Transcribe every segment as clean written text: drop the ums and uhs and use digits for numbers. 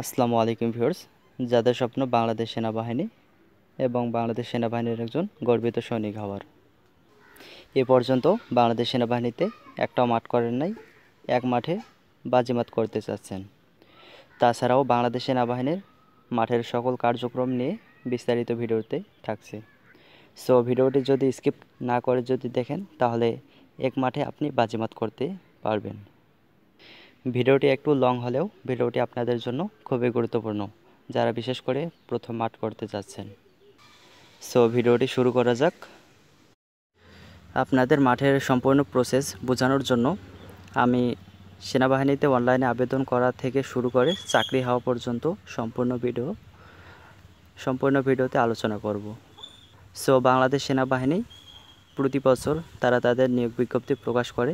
আসসালামু আলাইকুম ভিউয়ার্স, যাদের স্বপ্ন বাংলাদেশ সেনাবাহিনী এবং বাংলাদেশ সেনাবাহিনীর একজন গর্বিত সৈনিক হওয়ার। এ পর্যন্ত বাংলাদেশ সেনাবাহিনীতে একটাও মাঠ করেন নাই, এক মাঠে বাজিমাত করতে চাচ্ছেন। তাছাড়াও বাংলাদেশ সেনাবাহিনীর মাঠের সকল কার্যক্রম নিয়ে বিস্তারিত ভিডিওতে থাকছে। সো ভিডিওটি যদি স্কিপ না করে যদি দেখেন তাহলে এক মাঠে আপনি বাজিমাত করতে পারবেন। ভিডিওটি একটু লং হলেও ভিডিওটি আপনাদের জন্য খুবই গুরুত্বপূর্ণ, যারা বিশেষ করে প্রথম মাঠ করতে যাচ্ছেন। সো ভিডিওটি শুরু করা যাক। আপনাদের মাঠের সম্পূর্ণ প্রসেস বোঝানোর জন্য আমি সেনাবাহিনীতে অনলাইনে আবেদন করা থেকে শুরু করে চাকরি হওয়া পর্যন্ত সম্পূর্ণ ভিডিওতে আলোচনা করব। সো বাংলাদেশ সেনাবাহিনী প্রতি বছর তারা তাদের নিয়োগ বিজ্ঞপ্তি প্রকাশ করে,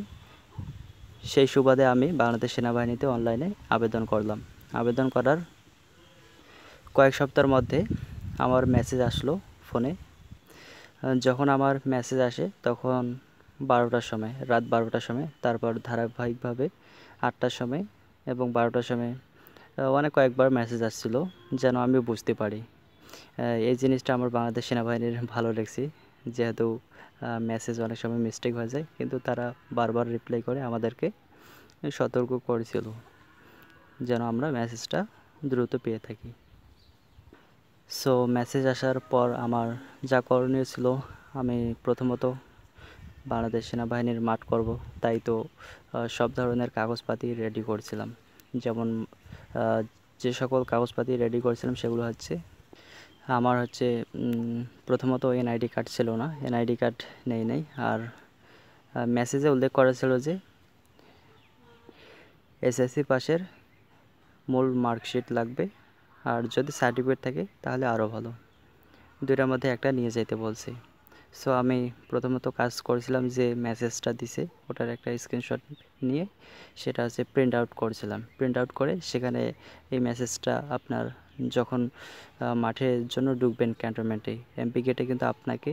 সেই সুবাদে আমি বাংলাদেশ সেনাবাহিনীতে অনলাইনে আবেদন করলাম। আবেদন করার কয়েক সপ্তাহের মধ্যে আমার মেসেজ আসলো ফোনে। যখন আমার মেসেজ আসে তখন 12টার সময়, রাত 12টার সময়, তারপর ধারাবাহিকভাবে 8টার সময় এবং 12টার সময় কয়েকবার মেসেজ আসছিল, যেন আমি বুঝতে পারি। এই জিনিসটা আমার বাংলাদেশ সেনাবাহিনীর ভালো লেগেছে, যেহেতু মেসেজ অনেক সময় মিস্টেক হয়ে যায়, কিন্তু তারা বারবার রিপ্লাই করে আমাদেরকে সতর্ক করেছিল যেন আমরা মেসেজটা দ্রুত পেয়ে থাকি। সো মেসেজ আসার পর আমার যা করণীয় ছিল, আমি প্রথমত বাংলাদেশ সেনাবাহিনীর মাঠ করব, তাই তো সব ধরনের কাগজপাতি রেডি করছিলাম। যেমন যে সকল কাগজপাতি রেডি করেছিলাম সেগুলো হচ্ছে, আমার প্রথমত এনআইডি কার্ড ছিল না, এনআইডি কার্ড নেই। আর মেসেজে উল্লেখ করা ছিল যে এসএসসি পাশের মূল মার্কশিট লাগবে, আর যদি সার্টিফিকেট থাকে তাহলে আরও ভালো। দুইটার মধ্যে একটা নিয়ে যেতে বলছে। সো আমি প্রথমত কাজ করেছিলাম যে মেসেজটা দিছে ওটার একটা স্ক্রিনশট নিয়ে সেটা প্রিন্ট আউট করেছিলাম। প্রিন্ট আউট করে সেখানে এই মেসেজটা আপনার যখন মাঠের জন্য ঢুকবেন ক্যান্টনমেন্টে, এমপি গেটে কিন্তু আপনাকে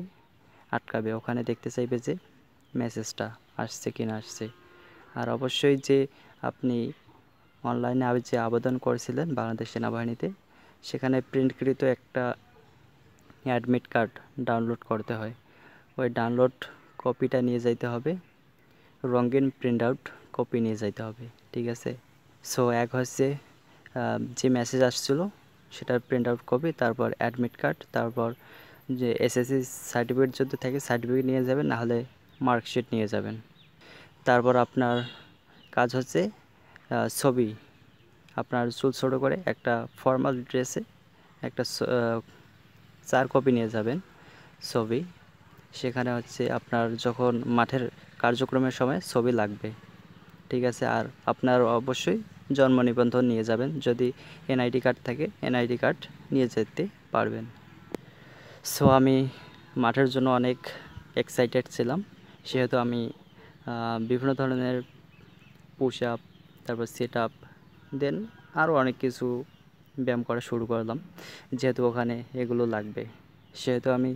আটকাবে, ওখানে দেখতে চাইবে যে মেসেজটা আসছে কি না আসছে। আর অবশ্যই যে আপনি অনলাইনে যে আবেদন করেছিলেন বাংলাদেশ সেনাবাহিনীতে, সেখানে প্রিন্টকৃত একটা অ্যাডমিট কার্ড ডাউনলোড করতে হয়, ওই ডাউনলোড কপিটা নিয়ে যাইতে হবে, রঙিন প্রিন্ট আউট কপি নিয়ে যাইতে হবে, ঠিক আছে। সো এক হচ্ছে যে মেসেজ আসছিলো সেটার প্রিন্ট আউট কপি, তারপর অ্যাডমিট কার্ড, তারপর যে এসএসসি সার্টিফিকেট যদি থাকে সার্টিফিকেট নিয়ে যাবেন, নাহলে মার্কশিট নিয়ে যাবেন। তারপর আপনার কাজ হচ্ছে ছবি, আপনার চুল ছোটো করে একটা ফর্মাল ড্রেসে একটা 4 কপি নিয়ে যাবেন ছবি। সেখানে আপনার যখন মাঠের কার্যক্রমের সময় ছবি লাগবে, ঠিক আছে। আর আপনার অবশ্যই জন্ম নিবন্ধন নিয়ে যাবেন, যদি এনআইডি কার্ড থাকে এনআইডি কার্ড নিয়ে যেতে পারবেন। সো আমি মাঠের জন্য অনেক এক্সাইটেড ছিলাম, সেহেতু আমি বিভিন্ন ধরনের পুশ আপ, তারপর সেট আপ, দেন আরও অনেক কিছু ব্যায়াম করা শুরু করলাম, যেহেতু ওখানে এগুলো লাগবে, সেহেতু আমি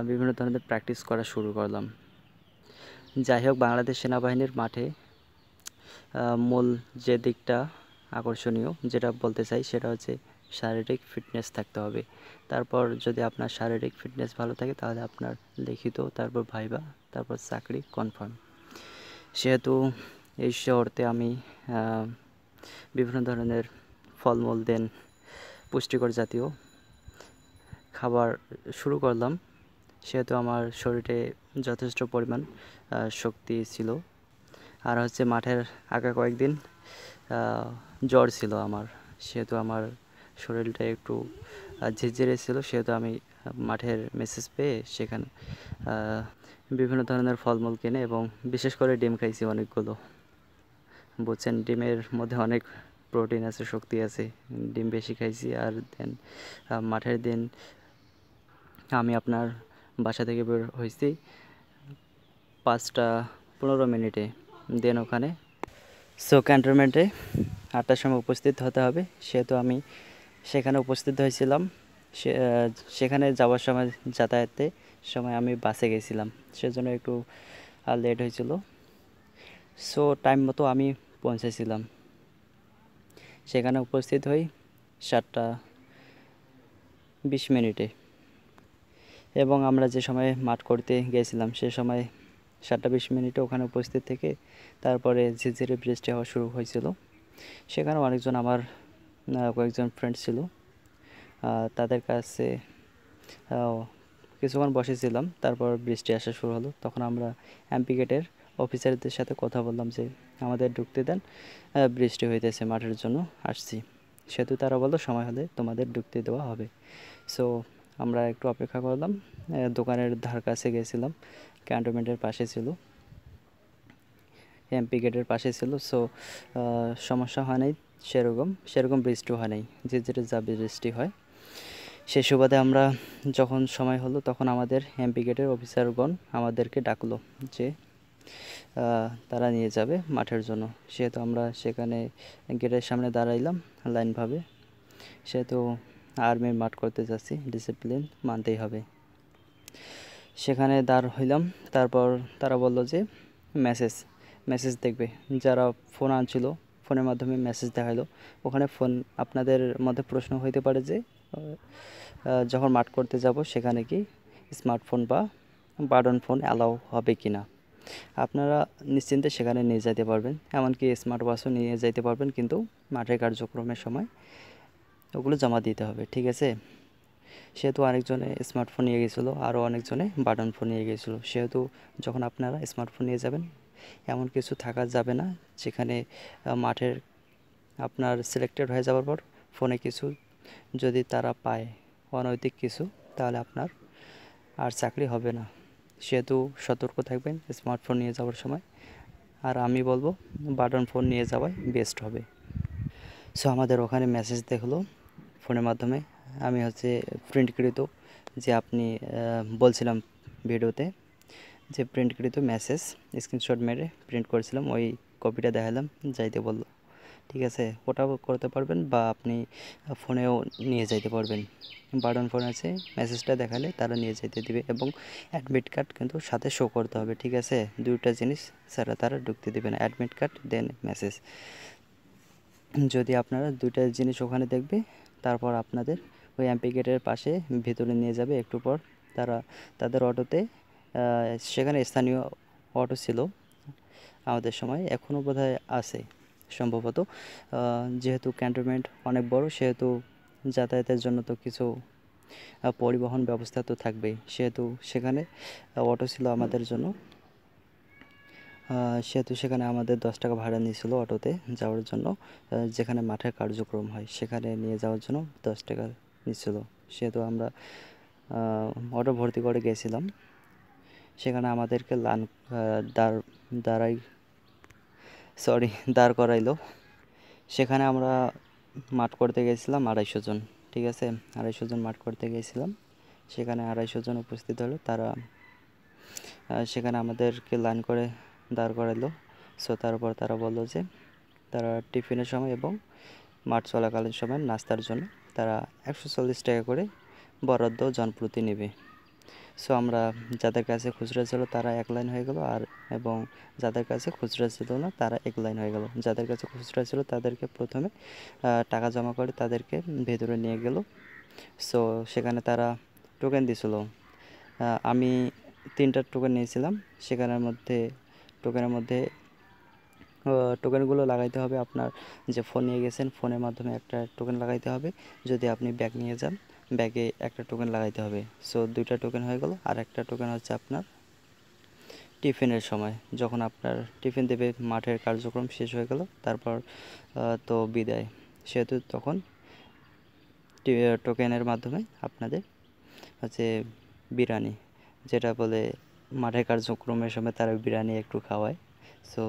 বিভিন্ন ধরনের প্র্যাকটিস করা শুরু করলাম। যাই হোক, বাংলাদেশ সেনাবাহিনীর মাঠে মূল যে দিকটা আকর্ষণীয় যেটা বলতে চাই সেটা হচ্ছে শারীরিক ফিটনেস থাকতে হবে। তারপর যদি আপনার শারীরিক ফিটনেস ভালো থাকে তাহলে আপনার লিখিত, তারপর ভাইবা, তারপর চাকরি কনফার্ম। সেহেতু এই শহরতে আমি বিভিন্ন ধরনের ফলমূল দেন পুষ্টিকর জাতীয় খাবার শুরু করলাম, সেহেতু আমার শরীরে যথেষ্ট পরিমাণ শক্তি ছিল। আর মাঠের আগে কয়েকদিন জ্বর ছিল আমার, সেহেতু আমার শরীরটা একটু ঝিরঝিরে ছিল, সেহেতু আমি মাঠের মেসেজ পেয়ে সেখানে বিভিন্ন ধরনের ফলমূল কিনে এবং বিশেষ করে ডিম খাইছি অনেকগুলো। বুঝছেন, ডিমের মধ্যে অনেক প্রোটিন আছে, শক্তি আছে, ডিম বেশি খাইছি। আর দেন মাঠের দিন আমি আপনার বাসা থেকে বের হয়েছি 5টা 15 মিনিটে, দেন ওখানে ক্যান্টনমেন্টে 8টার সময় উপস্থিত হতে হবে, সেহেতু আমি সেখানে উপস্থিত হয়েছিলাম। সেখানে যাওয়ার সময় যাতায়াতের সময় আমি বাসে গেছিলাম, সেজন্য একটু লেট হয়েছিল। সো টাইম মতো আমি পৌঁছেছিলাম, সেখানে উপস্থিত হই। 7:20 এবং আমরা যে সময়ে মাঠ করতে গিয়েছিলাম সে সময় 7:20 ওখানে উপস্থিত থেকে তারপরে ঝিরঝিরে বৃষ্টি হওয়া শুরু হয়েছিল। সেখানে অনেকজন আমার কয়েকজন ফ্রেন্ড ছিল, তাদের কাছে কিছুক্ষণ বসেছিলাম। তারপর বৃষ্টি আসা শুরু হলো। তখন আমরা এমপি গেটের অফিসারদের সাথে কথা বললাম যে আমাদের ঢুকতে দেন, বৃষ্টি হইতেছে, মাঠের জন্য আসছি। সেহেতু তারা বললো সময় হলে তোমাদের ঢুকতে দেওয়া হবে। সো আমরা একটু অপেক্ষা করলাম। দোকানের ধার কাছে গেছিলাম, ক্যান্টনমেন্টের পাশে ছিল, এমপি গেটের পাশে ছিল। সো সমস্যা হয় নাই, সেরকম বৃষ্টিও হয় নাই, যেটা যা বৃষ্টি হয়। সে সুবাদে আমরা যখন সময় হলো তখন আমাদের এমপি গেটের অফিসারগণ আমাদেরকে ডাকলো যে তারা নিয়ে যাবে মাঠের জন্য। সেহেতু আমরা সেখানে গেটের সামনে দাঁড়াইলাম লাইনভাবে। সেহেতু আর্মির মাঠ করতে যাচ্ছি, ডিসিপ্লিন মানতেই হবে। সেখানে দাঁড় হইলাম। তারপর তারা বলল যে মেসেজ দেখবে। যারা ফোন আনছিল ফোনের মাধ্যমে মেসেজ দেখাইলো। ওখানে ফোন আপনাদের মধ্যে প্রশ্ন হইতে পারে যে যখন মাঠ করতে যাব সেখানে কি স্মার্টফোন বা বাটন ফোন অ্যালাউ হবে কি না। আপনারা নিশ্চিন্তে সেখানে নিয়ে যেতে পারবেন, এমনকি স্মার্ট ওয়াচও নিয়ে যেতে পারবেন, কিন্তু মাঠের কার্যক্রমের সময় ওগুলো জমা দিতে হবে, ঠিক আছে। সেহেতু আরেকজনে স্মার্টফোন নিয়ে গেছিলো, আরও অনেকজনে বাটন ফোন নিয়ে গেছিলো। সেহেতু যখন আপনারা স্মার্টফোন নিয়ে যাবেন এমন কিছু থাকা যাবে না যেখানে মাঠের আপনার সিলেক্টেড হয়ে যাওয়ার পর ফোনে কিছু যদি তারা পায় অনৈতিক কিছু, তাহলে আপনার আর চাকরি হবে না। সেহেতু সতর্ক থাকবেন স্মার্টফোন নিয়ে যাওয়ার সময়। আর আমি বলবো বাটন ফোন নিয়ে যাওয়াই বেস্ট হবে। সো আমাদের ওখানে মেসেজ দেখলো ফোনের মাধ্যমে। আমি প্রিন্টকৃত যে আপনি বলছিলাম ভিডিওতে যে প্রিন্টকৃত মেসেজ স্ক্রিনশট মেরে প্রিন্ট করেছিলাম, ওই কপিটা দেখালাম, যাইতে বললো। ঠিক আছে, ওটাও করতে পারবেন বা আপনি ফোনেও নিয়ে যাইতে পারবেন। বাটন ফোন আছে, মেসেজটা দেখালে তারা নিয়ে যেতে দিবে এবং অ্যাডমিট কার্ড কিন্তু সাথে শো করতে হবে, ঠিক আছে। দুইটা জিনিস ছাড়া তারা ঢুকতে দেবে না, অ্যাডমিট কার্ড দেন মেসেজ। যদি আপনারা দুইটা জিনিস ওখানে দেখবে, তারপর আপনাদের ওই এমপি গেটের পাশে ভেতরে নিয়ে যাবে। একটু পর তারা তাদের অটোতে, সেখানে স্থানীয় অটো ছিল আমাদের সময়, এখনও বোধহয় আছে সম্ভবত। যেহেতু ক্যান্টনমেন্ট অনেক বড়, সেহেতু যাতায়াতের জন্য তো কিছু পরিবহন ব্যবস্থা তো থাকবেই। সেহেতু সেখানে অটো ছিল আমাদের জন্য। সেহেতু সেখানে আমাদের 10 টাকা ভাড়া নিয়েছিল অটোতে যাওয়ার জন্য। যেখানে মাঠের কার্যক্রম হয় সেখানে নিয়ে যাওয়ার জন্য 10 টাকা নিচ্ছিল। সেহেতু আমরা অটো ভর্তি করে গেছিলাম। সেখানে আমাদেরকে দাঁড় করাইলো। সেখানে আমরা মাঠ করতে গেছিলাম 250 জন, ঠিক আছে। 250 জন মাঠ করতে গেছিলাম। সেখানে 250 জন উপস্থিত হলো। তারা সেখানে আমাদেরকে লাইন করে দাঁড় করাইলো। সো তারপর তারা বললো যে তারা টিফিনের সময় এবং মাঠ চলাকালীন সময় নাস্তার জন্য তারা 140 টাকা করে বরাদ্দ জনপ্রতি নেবে। সো আমরা যাদের কাছে খুচরা ছিল তারা এক লাইন হয়ে গেল, এবং যাদের কাছে খুচরা ছিল না তারা এক লাইন হয়ে গেল। যাদের কাছে খুচরা ছিল তাদেরকে প্রথমে টাকা জমা করে তাদেরকে ভেতরে নিয়ে গেল। সো সেখানে তারা টোকেন দিছিল। আমি 3টা টোকেন নিয়েছিলাম। টোকেনের মধ্যে টোকেনগুলো লাগাইতে হবে। আপনার যে ফোন নিয়ে গেছেন ফোনের মাধ্যমে একটা টোকেন লাগাইতে হবে। যদি আপনি ব্যাগ নিয়ে যান ব্যাগে একটা টোকেন লাগাইতে হবে। সো 2টা টোকেন হয়ে গেল। আর একটা টোকেন হচ্ছে আপনার টিফিনের সময়, যখন আপনার টিফিন দেবে, মাঠের কার্যক্রম শেষ হয়ে গেল, তারপর তো বিদায়। সেহেতু তখন টোকেনের মাধ্যমে আপনাদের বিরিয়ানি, যেটা বলে মাঠের কার্যক্রমের সময় তারা বিরিয়ানি একটু খাওয়ায়। সো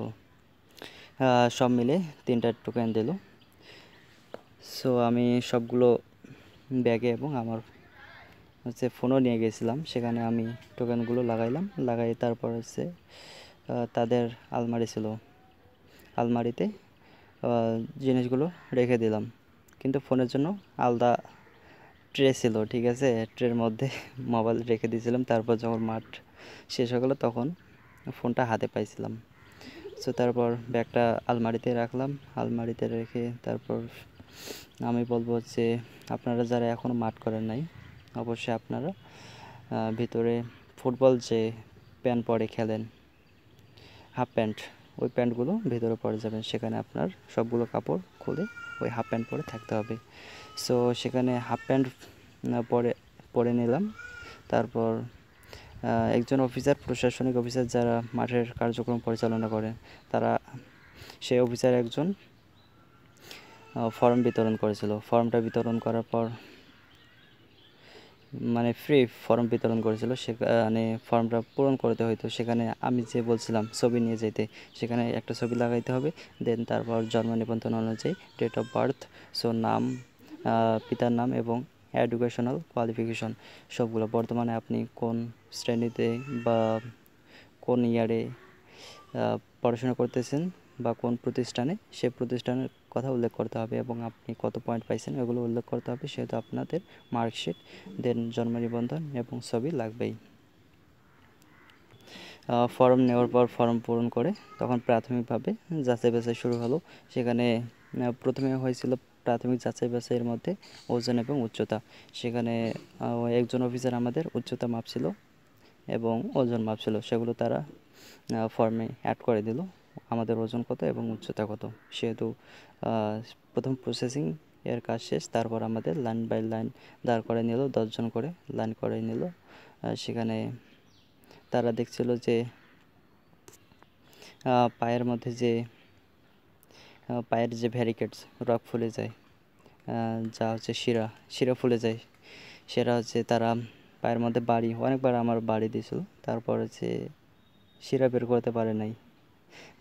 সব মিলে 3টা টোকেন দিল। সো আমি সবগুলো ব্যাগে এবং আমার ফোনও নিয়ে গেছিলাম। সেখানে আমি টোকেনগুলো লাগাই তারপর তাদের আলমারি ছিল, আলমারিতে জিনিসগুলো রেখে দিলাম। কিন্তু ফোনের জন্য আলাদা ট্রে ছিল, ঠিক আছে। ট্রের মধ্যে মোবাইল রেখে দিয়েছিলাম। তারপর যখন মাঠ শেষ হয়ে গেল তখন ফোনটা হাতে পাইছিলাম। সো তারপর ব্যাগটা আলমারিতে রাখলাম। আলমারিতে রেখে তারপর আমি বলবো যে আপনারা যারা এখনও মাঠ করেন নাই, অবশ্যই আপনারা ভিতরে ফুটবল যে প্যান্ট পরে খেলেন, হাফ প্যান্ট, ওই প্যান্টগুলো ভেতরে পরে যাবেন। সেখানে আপনার সবগুলো কাপড় খুলে ওই হাফ প্যান্ট পরে থাকতে হবে। সো সেখানে হাফ প্যান্ট পরে নিলাম। তারপর একজন অফিসার, প্রশাসনিক অফিসার যারা মাঠের কার্যক্রম পরিচালনা করেন, তারা সেই অফিসার একজন ফর্ম বিতরণ করেছিল। ফর্মটা বিতরণ করার পর মানে ফ্রি ফর্ম বিতরণ করেছিল, সেখানে ফর্মটা পূরণ করতে হইতো। সেখানে আমি যে বলছিলাম ছবি নিয়ে যেতে, সেখানে একটা ছবি লাগাইতে হবে। দেন তারপর জন্ম নিবন্ধন অনুযায়ী ডেট অফ বার্থ, সো নাম, পিতার নাম এবং এডুকেশনাল কোয়ালিফিকেশন সবগুলো, বর্তমানে আপনি কোন শ্রেণীতে বা কোন ইয়ারে পড়াশোনা করতেছেন বা কোন প্রতিষ্ঠানে, সে প্রতিষ্ঠানের কথা উল্লেখ করতে হবে এবং আপনি কত পয়েন্ট পাইছেন এগুলো উল্লেখ করতে হবে। সেহেতু আপনাদের মার্কশিট, দেন জন্ম নিবন্ধন এবং ছবি লাগবেই। ফর্ম নেওয়ার পর ফর্ম পূরণ করে তখন প্রাথমিকভাবে যাচাই বাছাই শুরু হলো। সেখানে প্রথমে হয়েছিল প্রাথমিক যাচাই বাছাইয়ের মধ্যে ওজন এবং উচ্চতা। সেখানে একজন অফিসার আমাদের উচ্চতা মাপছিল এবং ওজন মাপছিল, সেগুলো তারা ফর্মে অ্যাড করে দিল, আমাদের ওজন কত এবং উচ্চতা কত। সেহেতু প্রথম প্রসেসিং এর কাজ শেষ। তারপর আমাদের লাইন বাই লাইন দাঁড় করে নিল, 10 জন করে লাইন করে নিল। সেখানে তারা দেখছিল যে পায়ের মধ্যে যে পায়ের যে ভ্যারিকেটস, রগ ফুলে যায়, যা হচ্ছে শিরা ফুলে যায়, সেটা হচ্ছে তারা পায়ের মধ্যে অনেকবার আমার বাড়ি দিয়েছিল। তারপর হচ্ছে শিরা বের করতে পারে নাই,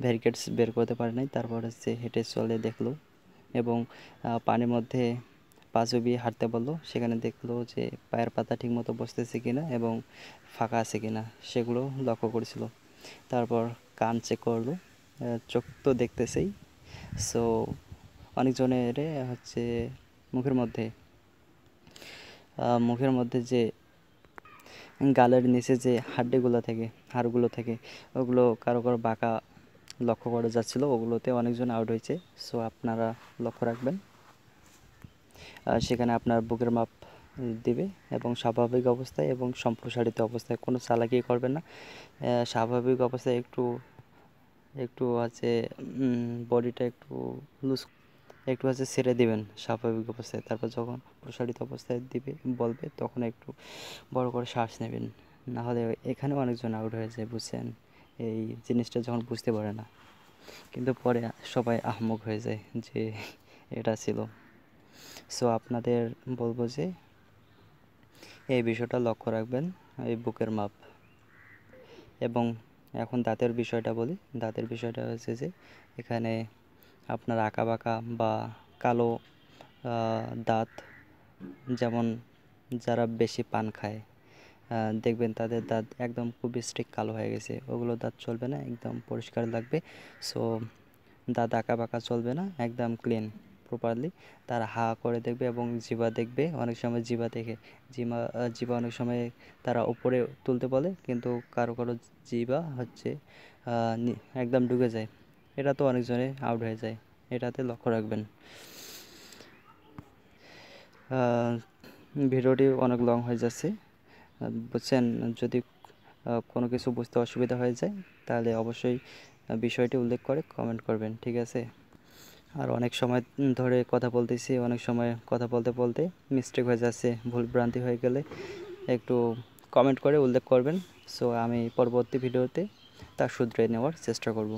ভ্যারিকেটস বের করতে পারে নাই। তারপর হচ্ছে হেঁটে চলে দেখলো এবং পানির মধ্যে পা চুবিয়ে হাঁটতে বললো। সেখানে দেখলো যে পায়ের পাতা ঠিকমতো বসতেছে কিনা এবং ফাঁকা আছে কিনা সেগুলো লক্ষ্য করেছিল। তারপর কান চেক করলো, চোখ তো দেখতেছেই। সো অনেকজনের হচ্ছে মুখের মধ্যে যে গালের নিচে যে হাড়গুলো থাকে ওগুলো কারো বাঁকা লক্ষ্য করা যাচ্ছিল, ওগুলোতে অনেকজন আউট হয়েছে। সো আপনারা লক্ষ্য রাখবেন। সেখানে আপনার বুকের মাপ দিবে এবং স্বাভাবিক অবস্থায় এবং সম্প্রসারিত অবস্থায়, কোনো চালাকি করবেন না। স্বাভাবিক অবস্থায় একটু আছে বডিটা একটু লুজ, একটু আছে ছেড়ে দিবেন স্বাভাবিক অবস্থায়। তারপর যখন প্রসারিত অবস্থায় বলবে তখন একটু বড় করে শ্বাস নেবেন, না হলে এখানেও অনেকজন আউট হয়ে যায়, বুঝছেন? এই জিনিসটা যখন বুঝতে পারে না, কিন্তু পরে সবাই আহমক হয়ে যায় যে এটা ছিল। সো আপনাদের বলবো যে এই বিষয়টা লক্ষ্য রাখবেন, এই বুকের মাপ। এবং এখন দাঁতের বিষয়টা বলি। দাঁতের বিষয়টা হচ্ছে যে এখানে আপনার আঁকাবাঁকা বা কালো দাঁত, যেমন যারা বেশি পান খায় দেখবেন তাদের দাঁত একদম খুবই স্ট্রিক কালো হয়ে গেছে, ওগুলো দাঁত চলবে না, একদম পরিষ্কার লাগবে। সো দাঁত আঁকাবাঁকা চলবে না, একদম ক্লিন প্রপারলি। তারা হা করে দেখবে এবং জিভা দেখবে। অনেক সময় জিভা দেখে জিভা অনেক সময় তারা উপরে তুলতে বলে, কিন্তু কারো জিভা হচ্ছে একদম ঢুকে যায়, এটা তো অনেকজনে আউট হয়ে যায়, এটাতে লক্ষ্য রাখবেন। ভিডিওটি অনেক লং হয়ে যাচ্ছে, বুঝছেন? যদি কোনো কিছু বুঝতে অসুবিধা হয়ে যায় তাহলে অবশ্যই বিষয়টি উল্লেখ করে কমেন্ট করবেন, ঠিক আছে? আর অনেক সময় ধরে কথা বলতেছি, অনেক সময় কথা বলতে বলতে মিস্টেক হয়ে যাচ্ছে, ভুলভ্রান্তি হয়ে গেলে একটু কমেন্ট করে উল্লেখ করবেন। সো আমি পরবর্তী ভিডিওতে তা শুধরে নেওয়ার চেষ্টা করব।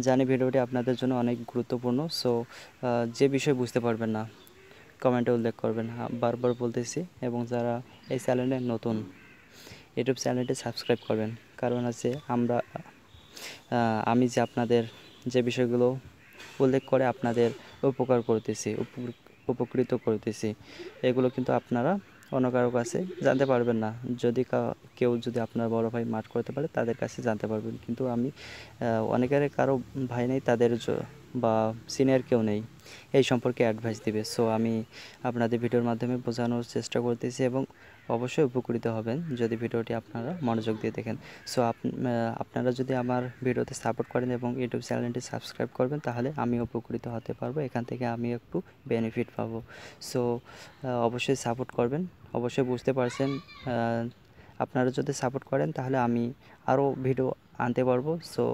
জানি ভিডিওটি আপনাদের জন্য অনেক গুরুত্বপূর্ণ। সো যে বিষয় বুঝতে পারবেন না কমেন্টে উল্লেখ করবেন, বারবার বলতেছি। এবং যারা এই চ্যানেলে নতুন, ইউটিউব চ্যানেলটি সাবস্ক্রাইব করবেন, কারণ আছে আমি যে আপনাদের যে বিষয়গুলো উল্লেখ করে আপনাদের উপকৃত করতেছি, এগুলো কিন্তু আপনারা অন্য কারো কাছে জানতে পারবেন না। যদি কেউ যদি আপনার বড় ভাই মাঠ করতে পারে তাদের কাছে জানতে পারবেন, কিন্তু আমি অনেকের কারো ভাই নেই, তাদের বা সিনিয়র কেউ নেই এই সম্পর্কে অ্যাডভাইস দিবে। সো আমি আপনাদের ভিডিওর মাধ্যমে বোঝানোর চেষ্টা করতেছি এবং অবশ্যই উপকৃত হবেন যদি ভিডিওটি আপনারা মনোযোগ দিয়ে দেখেন। সো আপনারা যদি আমার ভিডিওতে সাপোর্ট করেন এবং ইউটিউব চ্যানেলটি সাবস্ক্রাইব করবেন, তাহলে আমি উপকৃত হতে পারবো, এখান থেকে আমি একটু বেনিফিট পাবো। সো অবশ্যই সাপোর্ট করবেন। অবশ্যই বুঝতে পারছেন, আপনারা যদি সাপোর্ট করেন তাহলে আমি আরও ভিডিও আনতে পারবো। সো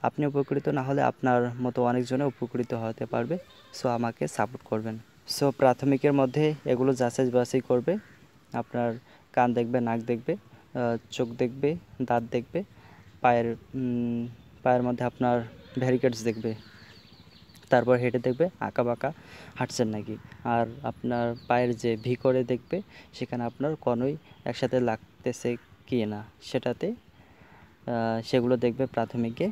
আপনি উপকৃত না হলে আপনার মতো অনেকজনে উপকৃত হতে পারবে। সো আমাকে সাপোর্ট করবেন। সো প্রাথমিকের মধ্যে এগুলো যাচাই বাছাই করবে। আপনার কান দেখবে, নাক দেখবে, চোখ দেখবে, দাঁত দেখবে, পায়ের মধ্যে আপনার ভ্যারিকেটস দেখবে, তারপর হেঁটে দেখবে আঁকাবাঁকা হাঁটছেন নাকি, আর আপনার পায়ের যে ভি করে দেখবে সেখানে আপনার কনুই একসাথে লাগতেছে কি না সেগুলো দেখবে প্রাথমিকে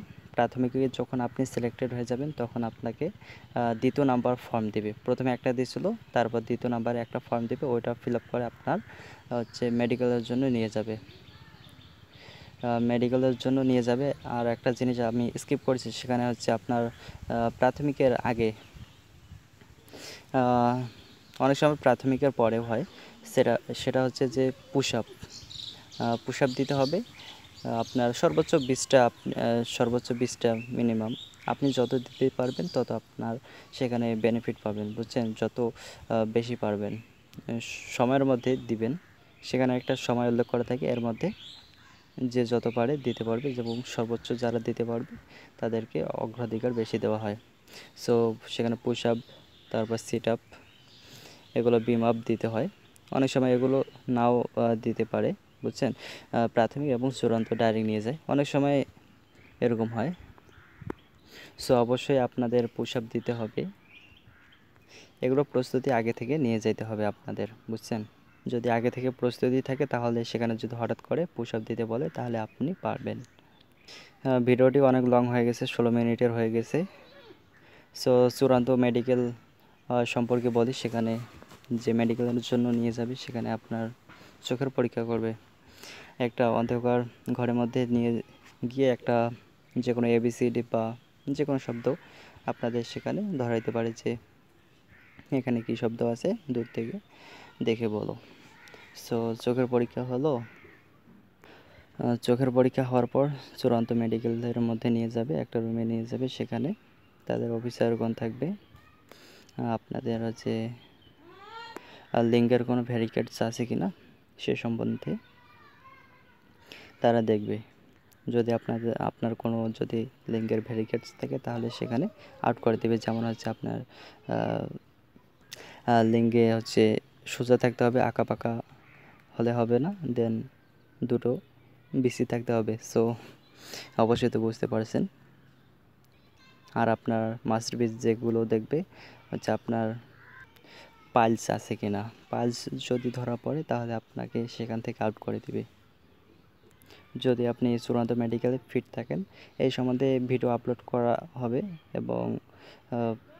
যখন আপনি সিলেক্টেড হয়ে যাবেন তখন আপনাকে দ্বিতীয় নাম্বার ফর্ম দেবে। প্রথমে একটা দিয়েছিল, তারপর দ্বিতীয় নাম্বারে একটা ফর্ম দেবে, ওইটা ফিল আপ করে আপনার মেডিকেলের জন্য নিয়ে যাবে। আর একটা জিনিস আমি স্কিপ করেছি, সেখানে হচ্ছে আপনার প্রাথমিকের আগে, অনেক সময় প্রাথমিকের পরেও হয়, সেটা হচ্ছে যে পুশ আপ দিতে হবে। আপনার সর্বোচ্চ 20টা মিনিমাম, আপনি যত দিতে পারবেন তত আপনার সেখানে বেনিফিট পাবেন, বুঝছেন? যত বেশি পারবেন সময়ের মধ্যে দিবেন, সেখানে একটা সময় উল্লেখ করা থাকে, এর মধ্যে যে যত পারে দিতে পারবে এবং সর্বোচ্চ যারা দিতে পারবে তাদেরকে অগ্রাধিকার বেশি দেওয়া হয়। সো সেখানে পুশ আপ, তারপর সিট আপ, এগুলো বিম আপ দিতে হয়। অনেক সময় এগুলো নাও দিতে পারে, বুঝছেন? প্রাথমিক এবং চূড়ান্ত ডাইরেক্ট নিয়ে যায়, অনেক সময় এরকম হয়। সো অবশ্যই আপনাদের পুশ আপ দিতে হবে, এগুলো প্রস্তুতি আগে থেকে নিয়ে যেতে হবে আপনাদের, বুঝছেন? যদি আগে থেকে প্রস্তুতি থাকে তাহলে সেখানে যদি হঠাৎ করে পুশ আপ দিতে বলে তাহলে আপনি পারবেন। ভিডিওটি অনেক লং হয়ে গেছে, 16 মিনিটের হয়ে গেছে। সো চূড়ান্ত মেডিকেল সম্পর্কে বলি, সেখানে যে মেডিকেলের জন্য নিয়ে যাবে সেখানে আপনার চোখের পরীক্ষা করবে। একটা অন্ধকার ঘরের মধ্যে নিয়ে গিয়ে একটা যে কোনো ABCD বা যে কোনো শব্দ আপনাদের সেখানে ধরাইতে পারে যে এখানে কী শব্দ আছে, দূর থেকে দেখে বলো। সো চোখের পরীক্ষা হলো। চোখের পরীক্ষা হওয়ার পর চূড়ান্ত মেডিকেলের মধ্যে নিয়ে যাবে, একটা রুমে নিয়ে যাবে, সেখানে তাদের অফিসারগণ থাকবে। আপনাদের হচ্ছে লিঙ্গের কোনো ভ্যারিকেটস আছে কি না সে সম্বন্ধে তারা দেখবে। যদি আপনার কোনো যদি লিঙ্গের ভ্যারিকেটস থাকে তাহলে সেখানে আউট করে দেবে। যেমন হচ্ছে আপনার লিঙ্গে হচ্ছে সোজা থাকতে হবে, আঁকাবাঁকা হলে হবে না, দেন দুটো বিসি থাকতে হবে। সো অবশ্যই তো বুঝতে পারছেন। আর আপনার মাস্টারপিস যেগুলো দেখবে হচ্ছে আপনার পাইলস আছে কিনা, পাইলস যদি ধরা পড়ে তাহলে আপনাকে সেখান থেকে আউট করে দিবে। যদি আপনি চূড়ান্ত মেডিকেলে ফিট থাকেন, এই সম্বন্ধে ভিডিও আপলোড করা হবে এবং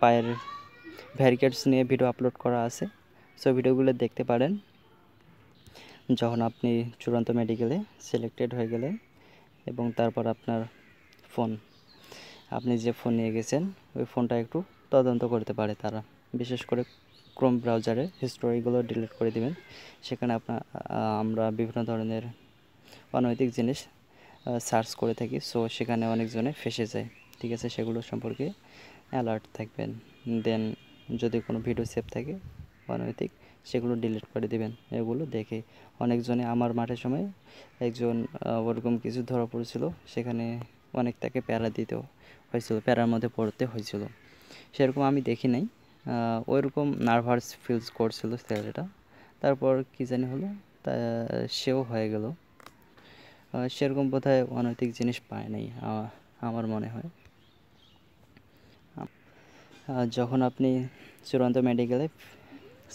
পায়ের ভ্যারিকেটস নিয়ে ভিডিও আপলোড করা আছে। সো ভিডিওগুলো দেখতে পারেন। যখন আপনি চূড়ান্ত মেডিকেলে সিলেক্টেড হয়ে গেলেন এবং তারপর আপনার আপনি যে ফোন নিয়ে গেছেন ওই ফোনটা একটু তদন্ত করতে পারে তারা, বিশেষ করে ক্রোম ব্রাউজারে হিস্টোরিগুলো ডিলিট করে দিবেন। সেখানে আমরা বিভিন্ন ধরনের অনৈতিক জিনিস সার্চ করে থাকি, সো সেখানে অনেকজনে ফেঁসে যায়, ঠিক আছে? সেগুলো সম্পর্কে অ্যালার্ট থাকবেন। দেন যদি কোনো ভিডিও সেভ থাকে অনৈতিক, সেগুলো ডিলিট করে দিবেন। এগুলো দেখে অনেকজনে আমার মাঠের সময় একজন ওরকম কিছু ধরা পড়েছিল, সেখানে অনেক তাকে প্যারা দিতেও হয়েছিল, প্যারার মধ্যে পড়তে হয়েছিল। সেরকম আমি দেখি নাই, ওইরকম নার্ভাস ফিলস করছিল ছেলেটা, তারপর কী জানি হলো, তা সেও হয়ে গেল। সেরকম বোধহয় অনৈতিক জিনিস পায় নাই আমার মনে হয়। যখন আপনি চূড়ান্ত মেডিকেলে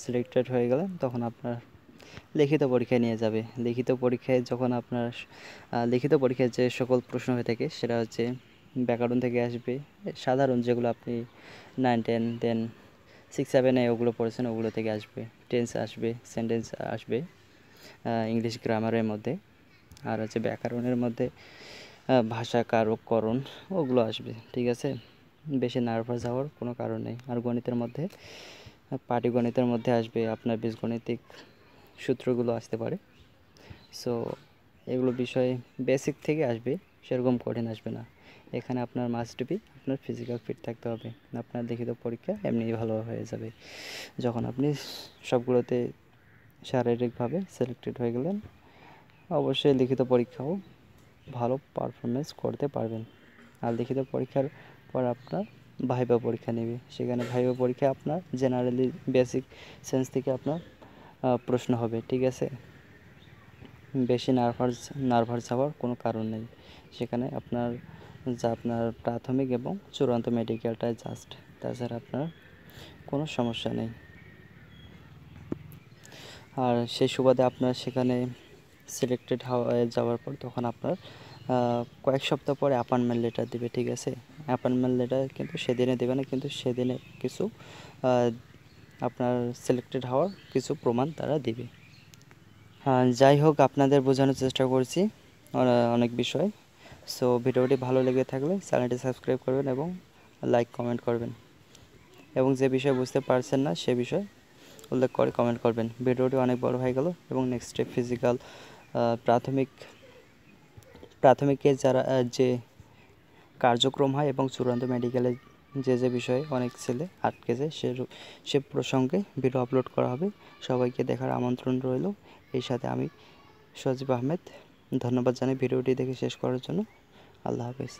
সিলেক্টেড হয়ে গেলেন তখন আপনার লিখিত পরীক্ষায় নিয়ে যাবে। লিখিত পরীক্ষায় যে সকল প্রশ্ন হয়ে থাকে সেটা হচ্ছে ব্যাকরণ থেকে আসবে, সাধারণ যেগুলো আপনি 9, 10, দেন 6, 7-এ ওগুলো পড়েছেন, ওগুলো থেকে আসবে। টেন্স আসবে, সেন্টেন্স আসবে ইংলিশ গ্রামারের মধ্যে, আর হচ্ছে ব্যাকরণের মধ্যে ভাষা কারকরণ ওগুলো আসবে, ঠিক আছে? বেশি নার্ভাস হওয়ার কোনো কারণ নেই। আর গণিতের মধ্যে পাটিগণিতের মধ্যে আসবে আপনার বীজগণিতিক সূত্রগুলো আসতে পারে। সো এগুলো বিষয় বেসিক থেকে আসবে, সেরকম কঠিন আসবে না। এখানে আপনার মাস্ট বি আপনার ফিজিক্যাল ফিট থাকতে হবে। আপনার লিখিত পরীক্ষা এমনিই ভালো হয়ে যাবে। যখন আপনি সবগুলোতে শারীরিকভাবে সিলেক্টেড হয়ে গেলেন, অবশ্যই লিখিত পরীক্ষাও ভালো পারফরমেন্স করতে পারবেন। আর লিখিত পরীক্ষার পর আপনার ভাইভা পরীক্ষা নেবে। সেখানে ভাইভা পরীক্ষা আপনার জেনারেলি বেসিক সেন্স থেকে আপনার প্রশ্ন হবে, ঠিক আছে? বেশি নার্ভাস হওয়ার কোনো কারণ নেই। সেখানে আপনার প্রাথমিক এবং চূড়ান্ত মেডিকেলটাই জাস্ট, তাছাড়া আপনার কোনো সমস্যা নেই। আর সেই সুবাদে আপনার সেখানে সিলেক্টেড হয়ে যাওয়ার পর তখন আপনার কয়েক সপ্তাহ পরে অ্যাপয়েন্টমেন্ট লেটার দেবে, ঠিক আছে? অ্যাপয়েন্টমেন্ট লেটার কিন্তু সেদিনে দেবে না, কিন্তু সেদিনে কিছু আপনার সিলেক্টেড হওয়ার কিছু প্রমাণ তারা দেবে। যাই হোক, আপনাদের বোঝানোর চেষ্টা করছি অনেক বিষয়। সো ভিডিওটি ভালো লেগে থাকলে চ্যানেলটি সাবস্ক্রাইব করবেন এবং লাইক কমেন্ট করবেন, এবং যে বিষয় বুঝতে পারছেন না সে বিষয় উল্লেখ করে কমেন্ট করবেন। ভিডিওটি অনেক বড় হয়ে গেল এবং নেক্সটে ফিজিক্যাল প্রাথমিকে যারা যে কার্যক্রম হয় এবং চূড়ান্ত মেডিকেলে যে বিষয়ে অনেক ছেলে আটকে যায় সে প্রসঙ্গে ভিডিও আপলোড করা হবে। সবাইকে দেখার আমন্ত্রণ রইল। এই সাথে আমি সজীব আহমেদ ধন্যবাদ জানাই ভিডিওটি দেখে শেষ করার জন্য। আল্লাহ হাফেজ।